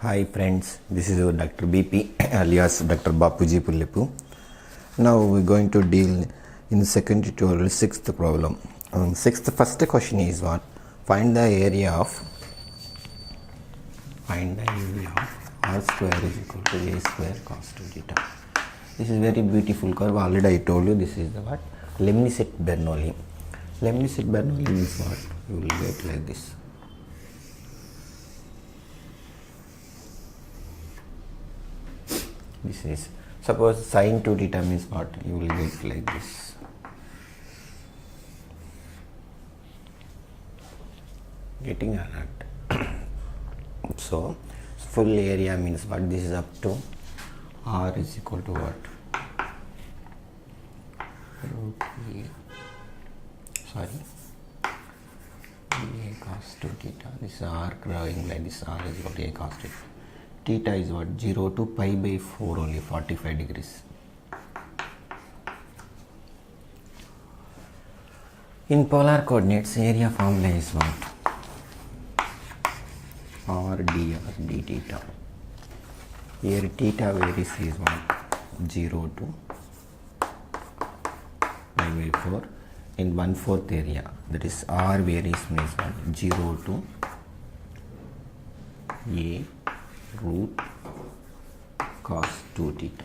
Hi friends, this is Dr. BP alias Dr. Bapuji Pullepu. Now we're going to deal in the second tutorial, sixth problem. First question is what? Find the area of r square is equal to a square cos 2 theta. This is very beautiful curve. Already I told you this is the what? Lemniscate-Bernoulli. Lemniscate-Bernoulli means what? You will get like this. This is, suppose sin 2 theta means what? You will get like this. Getting or not? So full area means what? This is up to r is equal to what? A cos 2 theta. This is r growing like this. R is equal to a cos theta. Theta is what? 0 to pi by 4 only, 45 degrees. In polar coordinates, area formula is what? R dr d theta. Here theta varies is what? 0 to pi by 4 in 1/4 area. That is R varies means what? 0 to a root cos 2 theta.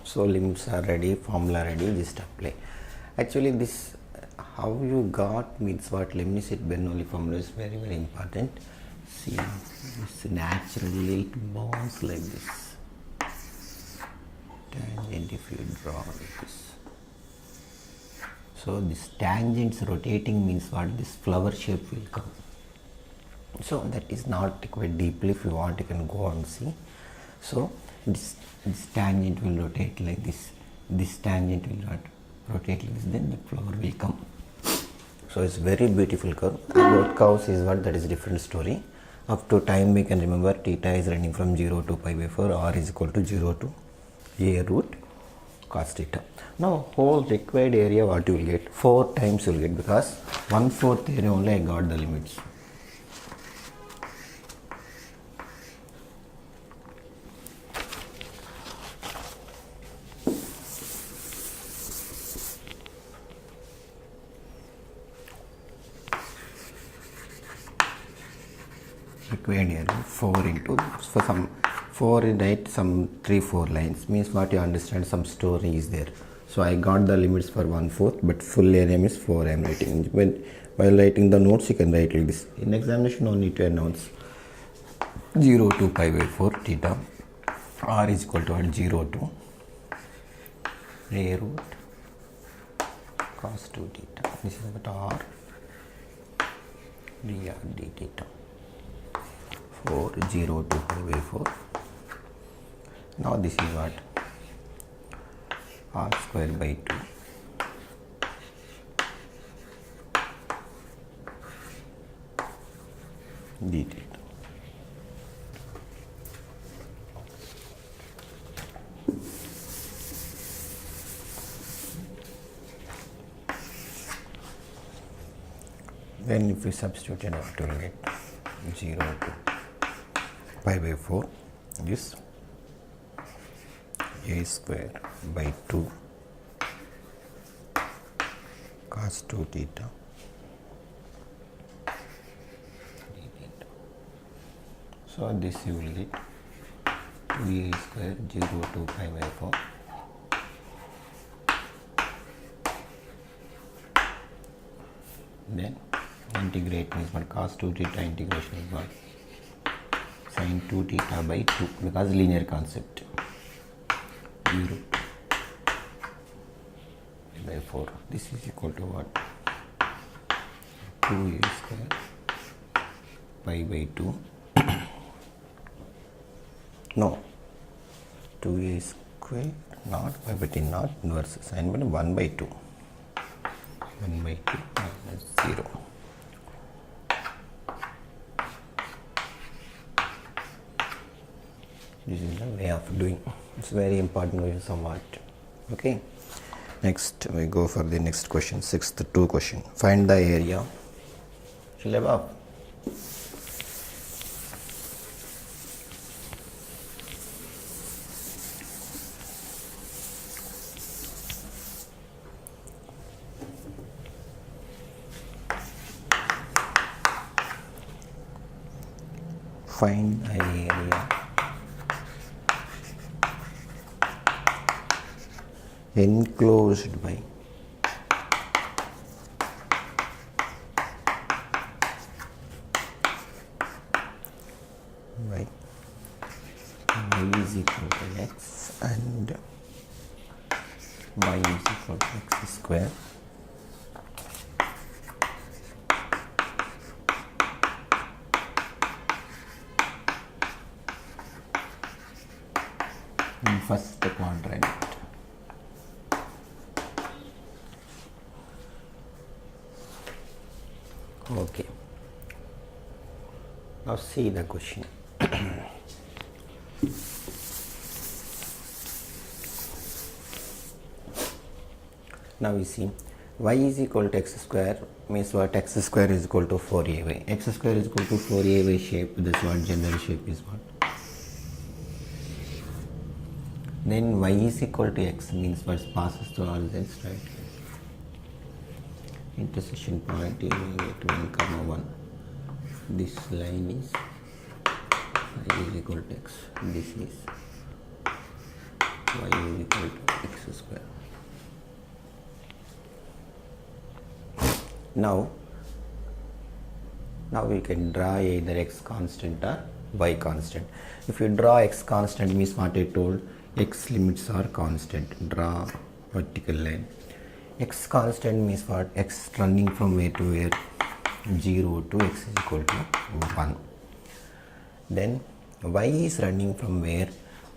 So limits are ready, formula ready, just apply. Actually this how you got means what? Lemniscate-Bernoulli formula is very important. See, this naturally it moves like this. Tangent if you draw like this. So this tangents rotating means what? This flower shape will come. So that is not quite deeply. If you want you can go and see. So this tangent will rotate like this. This tangent will not rotate like this. Then the flower will come. So it's very beautiful curve. About curves is what? That is different story. Up to time we can remember theta is running from 0 to pi by 4. R is equal to 0 to a root cos theta. Now whole required area what you will get? 4 times you will get, because 1/4 area only I got the limits. Required area 4 into, for some 4 in right, some 3-4 lines means what? You understand some story is there. So I got the limits for 1/4, but full area means 4 I am writing. While writing the notes you can write like this. In examination no need to announce. 0 to pi by 4 theta. R is equal to what? 0 to a root cos 2 theta. This is what? R dr d theta. 0 to pi by 4. Now this is what? R square by 2 d theta. Then if we substitute it, what will get? 0 to pi by 4 is a square by 2 cos 2 theta d theta. So this you will get 2a square 0 to pi by 4 then integrate means what? Cos 2 theta integration is what? Sin 2 theta by 2, because linear concept. 0 by 4. This is equal to what? 2a square pi by 2. No, 2a square not pi by 2, not inverse sin by 1 by 2. 1 by 2 minus 0. This is the way of doing. It's very important question somewhat. Okay. Next we go for the next question, sixth 2 question. Find the area. Shall I above? Find the area enclosed by y is equal to x and y is equal to x square in first quadrant. Okay, now see the question. Now we see y is equal to x square means what? X square is equal to 4ay. X square is equal to 4ay shape. This one general shape is what? Then y is equal to x means what passes through all this, right? Intersection point at 1, 1. This line is y is equal to x. This is y is equal to x square. Now we can draw either x constant or y constant. If you draw x constant means what I told, x limits are constant. Draw vertical line. X constant means what? X running from where to where? 0 to x is equal to 1. Then y is running from where?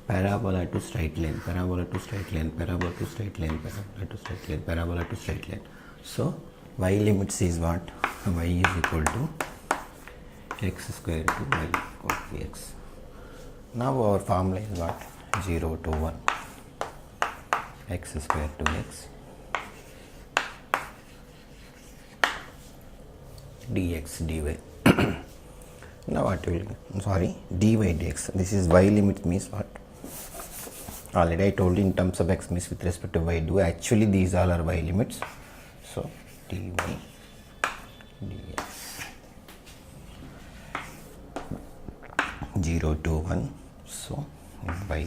Parabola to straight line, parabola to straight line, parabola to straight line, parabola to straight line, parabola to straight line. So y limits is what? Y is equal to x square to y equal to x. Now our formula is what? 0 to 1 x square to x dx dy. Now what will dy dx. This is y limit means what? Already I told you in terms of x means with respect to y do. Actually these all are y limits. So dy dx 0 to 1. So by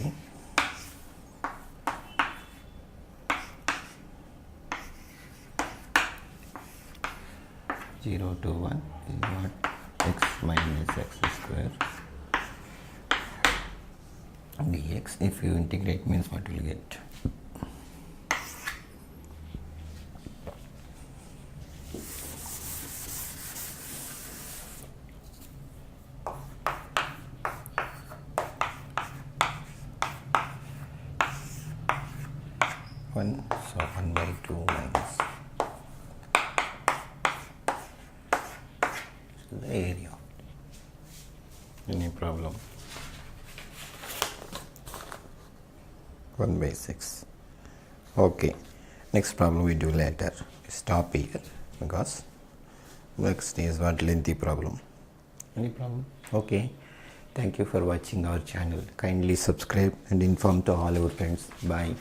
0 to 1 is what? X minus x square dx. If you integrate means what will you get? So 1 by 2 minus the area. Any problem? 1 by 6. Okay, next problem we do later. Stop here because next is what? Lengthy problem. Any problem? Okay, thank you for watching our channel. Kindly subscribe and inform to all our friends. Bye.